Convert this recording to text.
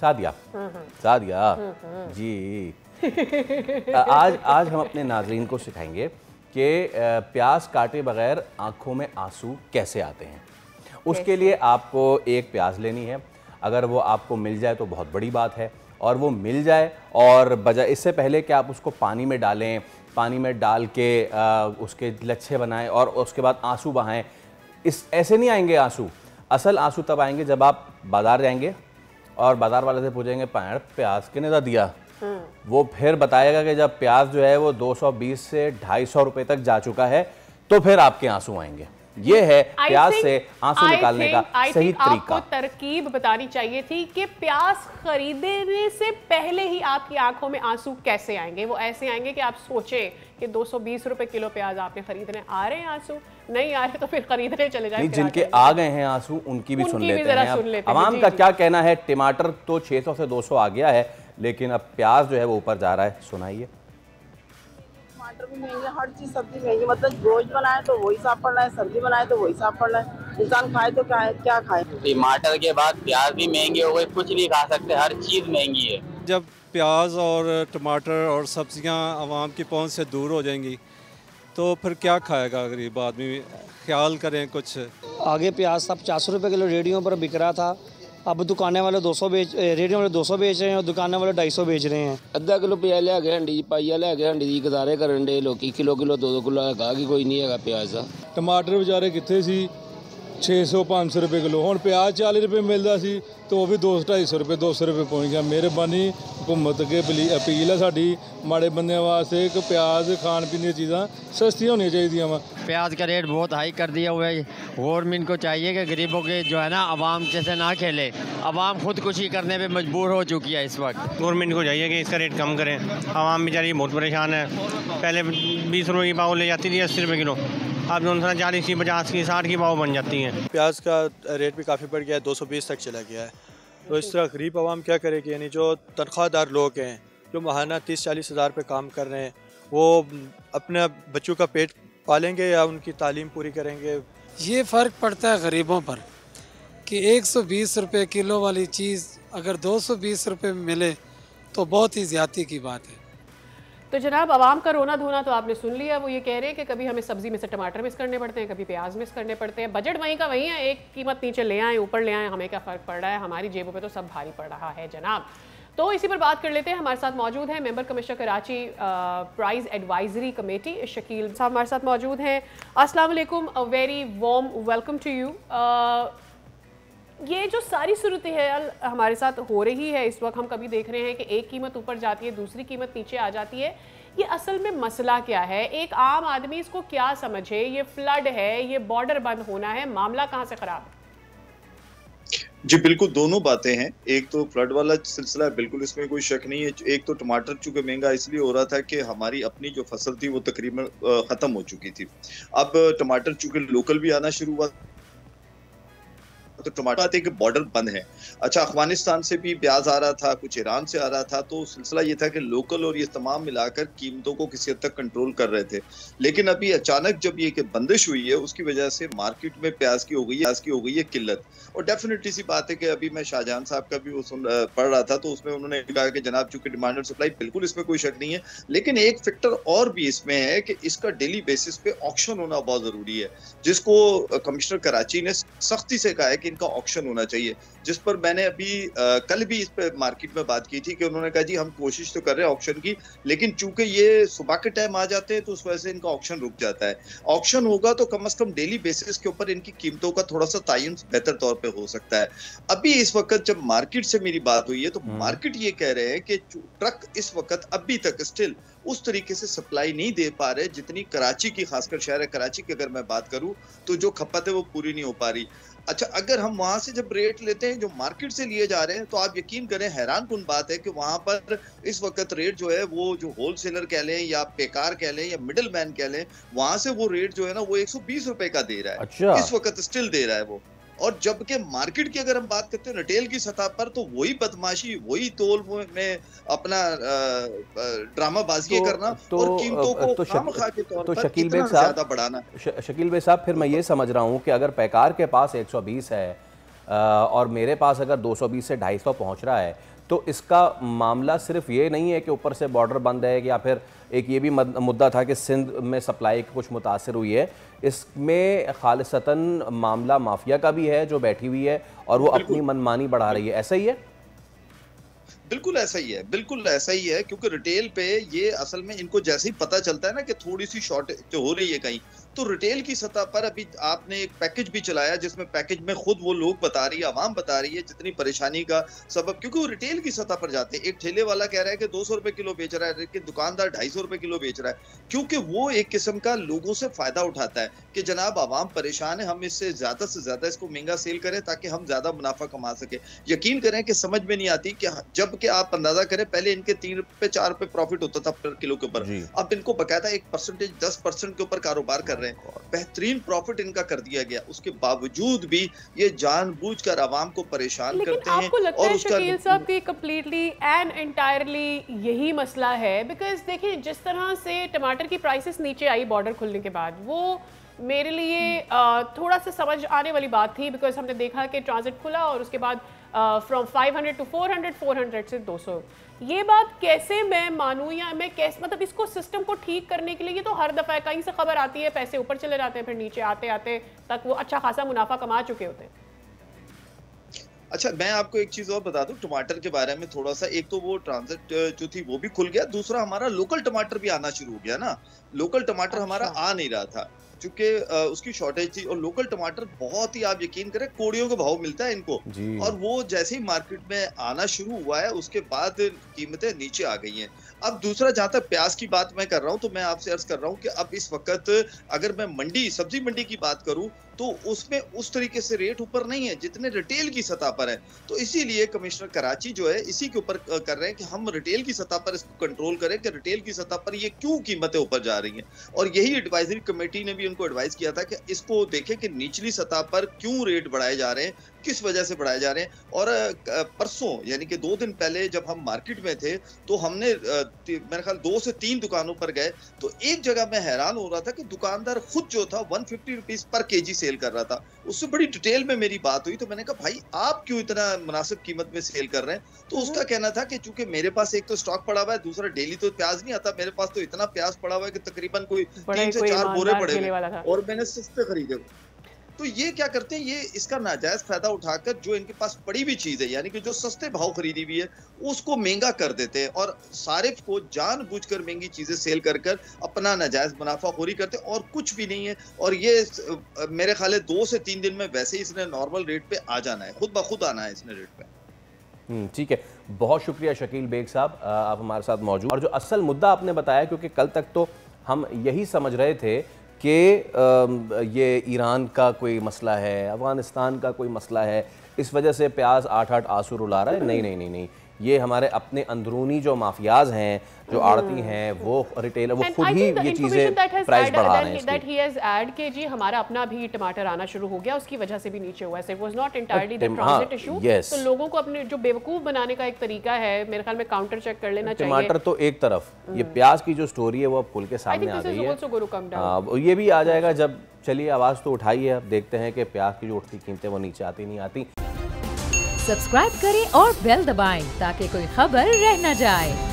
सादिया सादिया जी आज हम अपने नाजरीन को सिखाएंगे कि प्याज काटे बगैर आंखों में आंसू कैसे आते हैं। उसके लिए आपको एक प्याज लेनी है, अगर वो आपको मिल जाए तो बहुत बड़ी बात है, और वो मिल जाए और बजाय इससे पहले कि आप उसको पानी में डालें, पानी में डाल के उसके लच्छे बनाएं और उसके बाद आंसू बहाएं, ऐसे नहीं आएंगे आंसू। असल आंसू तब आएंगे जब आप बाज़ार जाएंगे और बाज़ार वाले से पूछेंगे प्याज कितने दिया, वो फिर बताएगा कि जब प्याज जो है वो 220 से 250 रुपए तक जा चुका है तो फिर आपके आंसू आएंगे। ये है प्याज से आंसू निकालने का सही तरीका। आपको तरकीब बतानी चाहिए थी कि प्याज खरीदने से पहले ही आपकी आंखों में आंसू कैसे आएंगे। वो ऐसे आएंगे कि आप सोचें कि 220 रुपए किलो प्याज आपने खरीदने, आ रहे हैं आंसू, नहीं आ रहे तो फिर खरीदने चले जाए। जिनके आ गए हैं आंसू उनकी भी सुन लेते हैं। आवाम का क्या कहना है? टमाटर तो 600 से 200 आ गया है, लेकिन अब प्याज जो है वो ऊपर जा रहा है, सुनाइए। टमाटर भी महंगे, हर चीज सब्जी महंगी, मतलब गोश्त बनाए तो वही साफ पड़ रहा है, सब्जी बनाए तो वही साफ पड़ रहा है, इंसान खाए तो क्या खाए। टमाटर के बाद प्याज भी महंगी हो गई, कुछ नहीं खा सकते, हर चीज महंगी है। जब प्याज और टमाटर और सब्जियां आवाम की पहुंच से दूर हो जाएंगी तो फिर क्या खाएगा गरीब आदमी? ख्याल करें कुछ। आगे प्याज सब 400 रुपये किलो रेडियो पर बिक रहा था, अब दुकानें वाले 200 रेडियो वाले 200 बेच रहे हैं और दुकानें वाले 250 बेच रहे हैं। अद्धा किलो प्याज ले गए हंडी पाइया ले गए हंडी गुजारे करन डे लोकी, किलो 2-2 किलो है कि कोई नहीं है प्याज का। टमाटर बेचारे कितने सी 600-500 रुपये किलो, हुण प्याज 40 रुपये मिलता सी तो वो भी 200-250 रुपये 200 रुपये पहुँच गया। मेहरबानी हुकूमत अगे अपील है साडी माड़े बंदे वास्ते कि प्याज खान पीने की चीज़ां सस्तियां होनी चाहिए। वा प्याज का रेट बहुत हाई कर दिया हुआ है। गवर्नमेंट को चाहिए कि गरीबों के जो है ना आवाम जैसे ना खेले, आवाम खुदकुशी करने पे मजबूर हो चुकी है इस वक्त। गवर्नमेंट को चाहिए कि इसका रेट कम करें, आवाम बेचारी बहुत परेशान है। पहले 20 रुपये की पाव ले जाती थी 80 रुपये किलो, अब 40 की 50 की 60 की पाव बन जाती हैं। प्याज का रेट भी काफ़ी बढ़ गया है, 220 तक चला गया है। तो इस तरह गरीब आवाम क्या करेगी? यानी जो तनख्वाहदार लोग हैं जो माहाना 30-40 हज़ार पे काम कर रहे हैं, वो अपने बच्चों का पेट पालेंगे या उनकी तालीम पूरी करेंगे? ये फ़र्क पड़ता है गरीबों पर कि 120 रुपये किलो वाली चीज़ अगर 220 रुपये में मिले तो बहुत ही ज़्यादती की बात है। तो जनाब आवाम का रोना धोना तो आपने सुन लिया। वो ये कह रहे हैं कि कभी हमें सब्जी में से टमाटर मिस करने पड़ते हैं, कभी प्याज मिस करने पड़ते हैं। बजट वहीं का वहीं है, एक कीमत नीचे ले आए ऊपर ले आए, हमें क्या फ़र्क पड़ रहा है? हमारी जेबों पे तो सब भारी पड़ रहा है जनाब। तो इसी पर बात कर लेते हैं। हमारे साथ मौजूद हैं member commissioner Karachi price advisory committee Shakeel साहब हमारे साथ मौजूद हैं। अस्सलाम वालेकुम, a very warm welcome to you. ये जो सारी सूरत हाल हमारे साथ हो रही है इस वक्त, हम कभी देख रहे हैं कि एक कीमत ऊपर जाती है, दूसरी कीमत नीचे आ जाती है। ये असल में मसला क्या है? एक आम आदमी इसको क्या समझे? ये फ्लड है, ये बॉर्डर बंद होना है, मामला कहाँ से खराब है? जी बिल्कुल, दोनों बातें हैं। एक तो फ्लड वाला सिलसिला है, बिल्कुल इसमें कोई शक नहीं है। एक तो टमाटर चूंकि महंगा इसलिए हो रहा था कि हमारी अपनी जो फसल थी वो तकरीबन खत्म हो चुकी थी। अब टमाटर चूंकि लोकल भी आना शुरू हुआ तो टमाटर एक बॉर्डर बंद है। अच्छा, अफगानिस्तान से भी प्याज आ रहा था, कुछ ईरान से आ रहा था, तो सिलसिला ये था कि लोकल और ये तमाम मिलाकर कीमतों को किसी हद तक कंट्रोल कर रहे थे। लेकिन अभी अचानक जब ये कि बंदिश हुई है उसकी वजह से मार्केट में प्याज की हो गई है किल्लत। और डेफिनेटली सी बात है कि अभी मैं शाहजहां साहब का भी वो पढ़ रहा था तो उसमें उन्होंने कहा कि जनाब चूंकि डिमांड और सप्लाई, बिल्कुल इसमें कोई शक नहीं है, लेकिन एक फैक्टर और भी इसमें है कि इसका डेली बेसिस पे ऑक्शन होना बहुत जरूरी है, जिसको कमिश्नर कराची ने सख्ती से कहा है कि इनका ऑक्शन होना चाहिए। जिस पर मैंने अभी कल भी इस पे मार्केट में बात की थी कि उन्होंने कहा जी हम कोशिश तो कर रहे हैं ऑक्शन की, लेकिन चूंकि ये सुबह के टाइम आ जाते हैं तो उस वजह से इनका ऑक्शन रुक जाता है। ऑक्शन होगा तो कम से कम डेली बेसिस के ऊपर इनकी कीमतों का थोड़ा सा तायुन बेहतर तौर पे हो सकता है। अभी इस वक्त जब मार्केट से मेरी बात हुई है तो मार्केट ये कह रहे हैं कि ट्रक इस वक्त अभी तक स्टिल उस तरीके से सप्लाई नहीं दे पा रहे जितनी कराची की, खासकर शहर कराची की अगर मैं बात करूं तो जो खपत है वो पूरी नहीं हो पा रही। अच्छा, अगर हम वहां से जब रेट लेते हैं जो मार्केट से लिए जा रहे हैं तो आप यकीन करें हैरान कुन बात है कि वहां पर इस वक्त रेट जो है वो जो होलसेलर कह लें या पेकार कह लें या मिडिल मैन कह लें, वहां से वो रेट जो है ना वो 120 रुपए का दे रहा है। अच्छा। इस वक्त स्टिल दे रहा है वो। और जबकि मार्केट की अगर हम बात करते हैं रिटेल की सतह पर तो वही बदमाशी, वही तोल में अपना ड्रामाबाजी करना और कीमतों को खामखा के तौर पर शकील इतना बेग साहब ज्यादा बढ़ाना। शकील बेग साहब, फिर मैं ये समझ रहा हूँ कि अगर पैकार के पास 120 है और मेरे पास अगर 220 से 250 पहुंच रहा है, तो इसका मामला सिर्फ ये नहीं है कि ऊपर से बॉर्डर बंद है, या फिर एक ये भी मुद्दा था कि सिंध में सप्लाई कुछ मुतासर हुई है। इसमें खालिसतन मामला माफिया का भी है जो बैठी हुई है और वो अपनी मनमानी बढ़ा रही है, ऐसा ही है? बिल्कुल ऐसा ही है, बिल्कुल ऐसा ही है, क्योंकि रिटेल पे ये असल में इनको जैसे ही पता चलता है ना कि थोड़ी सी शॉर्टेज हो रही है कहीं, तो रिटेल की सतह पर अभी आपने एक पैकेज भी चलाया जिसमें पैकेज में खुद वो लोग बता रही है, आवाम बता रही है जितनी परेशानी का सबब, क्योंकि वो रिटेल की सतह पर जाते हैं। एक ठेले वाला कह रहा है कि 200 रुपए किलो बेच रहा है, लेकिन दुकानदार 250 रुपए किलो बेच रहा है, क्योंकि वो एक किस्म का लोगों से फायदा उठाता है कि जनाब आवाम परेशान है, हम इससे ज्यादा इसको महंगा सेल करें ताकि हम ज्यादा मुनाफा कमा सके। यकीन करें कि समझ में नहीं आती कि जबकि आप अंदाजा करें पहले इनके 3 रुपए 4 रुपए प्रॉफिट होता था पर किलो के ऊपर, अब इनको बकायदा 1% 10% के ऊपर कारोबार कर रहे हैं, बेहतरीन प्रॉफिट इनका कर दिया गया। उसके बावजूद भी ये जानबूझकर आवाम को परेशान करते हैं। आपको लगता है शकील साहब कि कंप्लीटली एंड एंटायरली यही मसला है? बिकॉज देखिए जिस तरह से टमाटर की प्राइसेस नीचे आई बॉर्डर खुलने के बाद, वो मेरे लिए थोड़ा सा समझ आने वाली बात थी, बिकॉज हमने देखा कि ट्रांजिट खुला और उसके बाद फ्रॉम 500 टू 400, 400 से 200। ये बात कैसे मैं मानूं, या मैं कैसे, मतलब इसको सिस्टम को ठीक करने के लिए ये तो हर दफ़ा कहीं से खबर आती है, पैसे ऊपर चले जाते हैं, फिर नीचे आते आते तक वो अच्छा खासा मुनाफा कमा चुके होते हैं। अच्छा, मैं आपको एक चीज और बता दूं टमाटर के बारे में थोड़ा सा। एक तो वो ट्रांजिट जो थी वो भी खुल गया, दूसरा हमारा लोकल टमाटर भी आना शुरू हो गया ना। लोकल टमाटर हमारा आ नहीं रहा था क्योंकि उसकी शॉर्टेज थी, और लोकल टमाटर बहुत ही, आप यकीन करें, कोड़ियों का भाव मिलता है इनको, और वो जैसे ही मार्केट में आना शुरू हुआ है उसके बाद कीमतें नीचे आ गई हैं। अब दूसरा, जहां तक प्याज की बात मैं कर रहा हूं, तो मैं आपसे अर्ज कर रहा हूं कि अब इस वक्त अगर मैं सब्जी मंडी की बात करूं तो उसमें उस तरीके से रेट ऊपर नहीं है जितने रिटेल की सतह पर है। तो इसीलिए कमिश्नर कराची जो है इसी के ऊपर कर रहे हैं कि हम रिटेल की सतह पर इसको कंट्रोल करें कि रिटेल की सतह पर ये क्यों कीमतें ऊपर जा रही हैं। और यही एडवाइजरी कमेटी ने भी उनको एडवाइस किया था कि इसको देखें कि निचली सतह पर क्यों रेट बढ़ाए जा रहे हैं, किस वजह से बढ़ाए जा रहे हैं। और परसों यानी कि 2 दिन पहले जब हम मार्केट में थे तो हमने मेरे ख्याल 2 से 3 दुकानों पर गए, तो एक जगह मैं हैरान हो रहा था कि दुकानदार खुद जो था 150 रुपीज पर केजी सेल कर रहा था। उससे बड़ी डिटेल में मेरी बात हुई, तो मैंने कहा भाई आप क्यों इतना मुनासिब कीमत में सेल कर रहे हैं? तो उसका कहना था कि चूंकि मेरे पास एक तो स्टॉक पड़ा हुआ है, दूसरा डेली तो प्याज नहीं आता, मेरे पास तो इतना प्याज पड़ा हुआ है कि तकरीबन कोई 3 से 4 बोरे पड़े हुए और मैंने सस्ते खरीदे। तो ये क्या करते हैं, ये इसका नाजायज फायदा उठाकर जो इनके पास पड़ी हुई चीज है, यानी कि जो सस्ते भाव खरीदी हुई है, उसको महंगा कर देते हैं और सारिफ को जानबूझकर महंगी चीजें सेल कर अपना नाजायज मुनाफाखोरी करते हैं, और कुछ भी नहीं है। और ये मेरे ख्याल है 2 से 3 दिन में वैसे ही इसने नॉर्मल रेट पे आ जाना है, खुद ब खुद आना है इसने रेट पे। ठीक है, बहुत शुक्रिया शकील बेग साहब, आप हमारे साथ मौजूद। और जो असल मुद्दा आपने बताया, क्योंकि कल तक तो हम यही समझ रहे थे कि ये ईरान का कोई मसला है, अफ़गानिस्तान का कोई मसला है, इस वजह से प्याज 8-8 आंसू रुला रहा है। नहीं, ये हमारे अपने अंदरूनी जो माफियाज हैं, जो आड़ती हैं, वो रिटेलर, वो खुद ही ये चीज़ें प्राइस बढ़ा रहे हैं। दैट ही हैज ऐड के जी हमारा अपना भी टमाटर आना शुरू हो गया, उसकी वजह से भी नीचे हुआ है। It was not entirely the transit issue. तो लोगों को अपने जो बेवकूफ़ बनाने का एक तरीका है, मेरे ख्याल में काउंटर चेक कर लेना चाहिए। टमाटर तो एक तरफ, ये प्याज की जो स्टोरी है वो अब खुल के सामने आ गई है। ये भी आ जाएगा जब, चलिए आवाज़ तो उठाइए, अब देखते हैं कि प्याज की जो उठती कीमतें वो नीचे आती नहीं आती। सब्सक्राइब करें और बेल दबाएं ताकि कोई खबर रह न जाए।